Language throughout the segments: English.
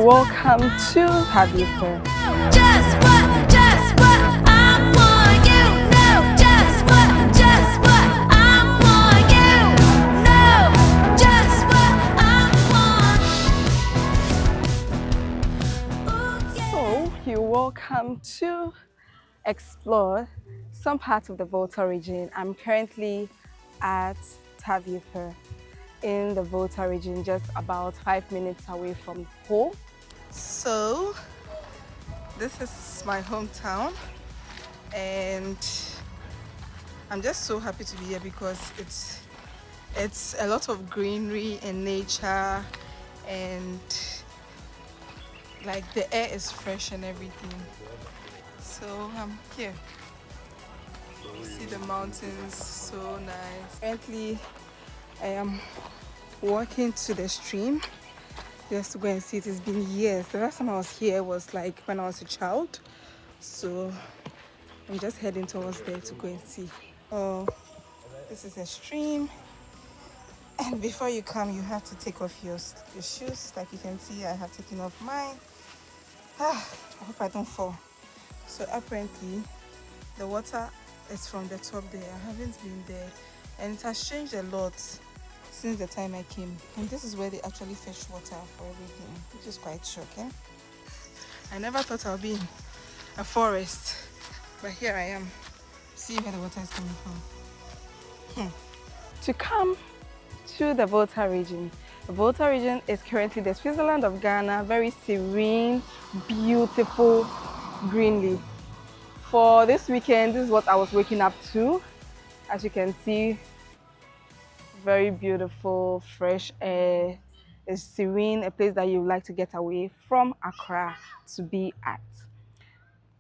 welcome to Taviefe. Just what I want, you know. Just what I want, you know. Just what I want. So you're welcome to explore some parts of the Volta region. I'm currently at Taviefe in the Volta region, just about 5 minutes away from home. So this is my hometown and I'm just so happy to be here because it's a lot of greenery and nature, and like the air is fresh and everything. So I'm here. You see the mountains, so nice. Currently I am walking to the stream just to go and see it. It's been years. The last time I was here was like when I was a child. So I'm just heading towards there to go and see. Oh, this is a stream. And before you come, you have to take off your shoes. Like you can see, I have taken off mine. I hope I don't fall. So apparently, the water is from the top there. I haven't been there. And it has changed a lot since the time I came. And this is where they actually fetch water for everything, which is quite shocking. I never thought I'll be in a forest, but here I am. See where the water is coming from. To come to the Volta region. The Volta region is currently the Switzerland of Ghana, very serene, beautiful, greenery. For this weekend, this is what I was waking up to. As you can see, very beautiful, fresh air. It's serene, a place that you like to get away from Accra to be at.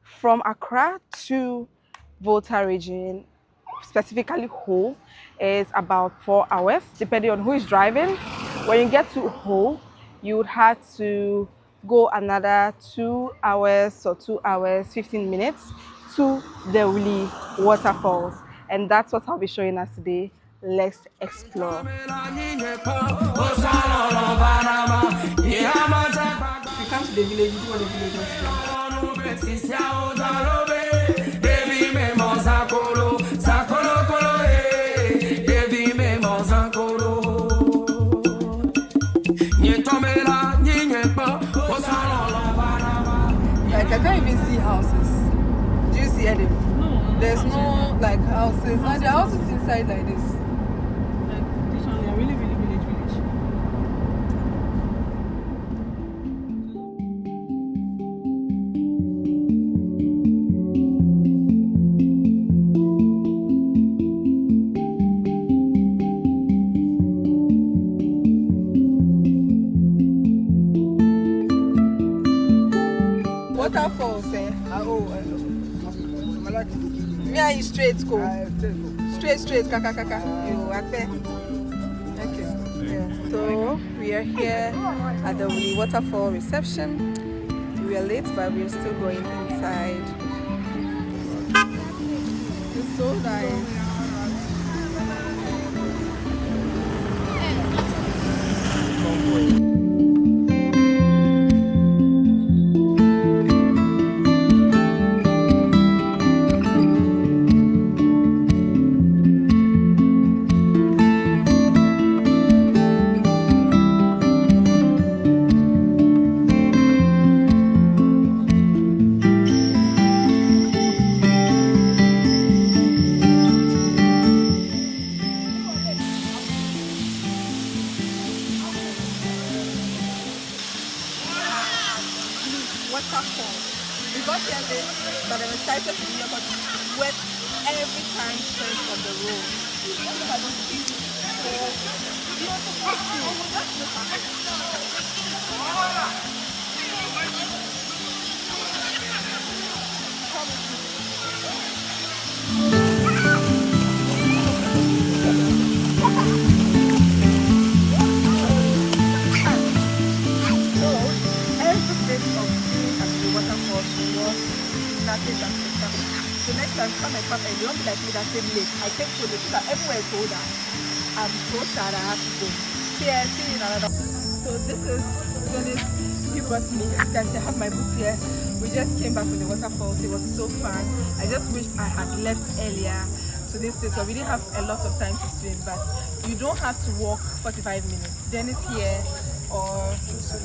From Accra to Volta region, specifically Ho, is about 4 hours, depending on who is driving. When you get to Ho, you would have to go another 2 hours or 2 hours, 15 minutes to the Wli Waterfalls. And that's what I'll be showing us today. Let's explore. If you come to the village, you do what the villagers do. Like, I can't even see houses. Do you see any? No. There's no like houses. And the houses inside like this. Like this one, they are really village. Waterfalls, eh? Me are you straight go? Straight, kaka. You at there? Okay. Yeah. So we are here at the Wli Waterfall reception. We are late, but we are still going inside. It's so nice. Waterfall. We got here late, but I'm excited to be here because it's wet every time spent on the road. Look at this beautiful nothing that's spectacular. So next time, come and come and you don't be like me that came late. I came so late because everywhere is sold out. I'm so sad I have to go. See you in another. So this is Dennis, he brought me. As you can see, I have my boots here. We just came back from the waterfalls. It was so fun. I just wished I had left earlier to this place, but we didn't have a lot of time to swim. But you don't have to walk 45 minutes. Dennis here or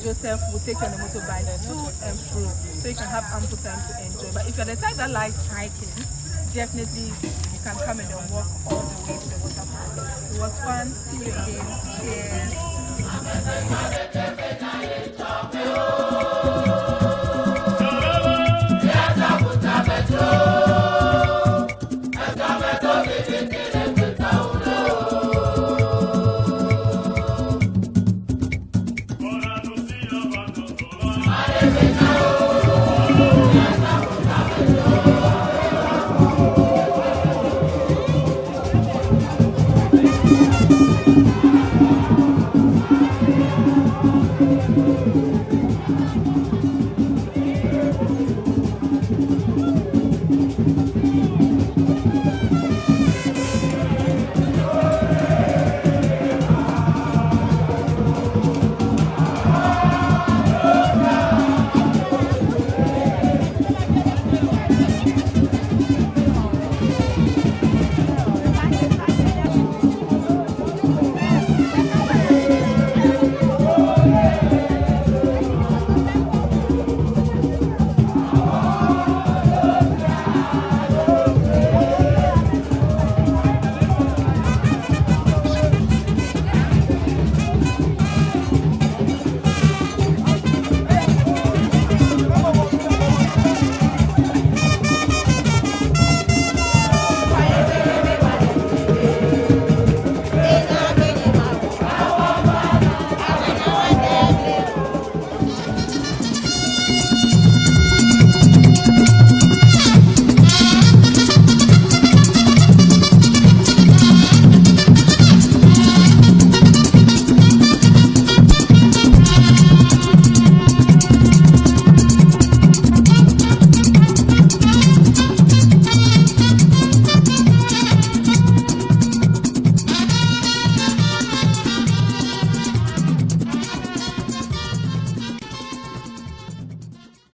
Joseph will take you on a motorbike to and fro, so you can have ample time to enjoy. But if you're the type that likes hiking, definitely you can come and then walk all the way to the waterfall. It was fun. See you again. Cheers.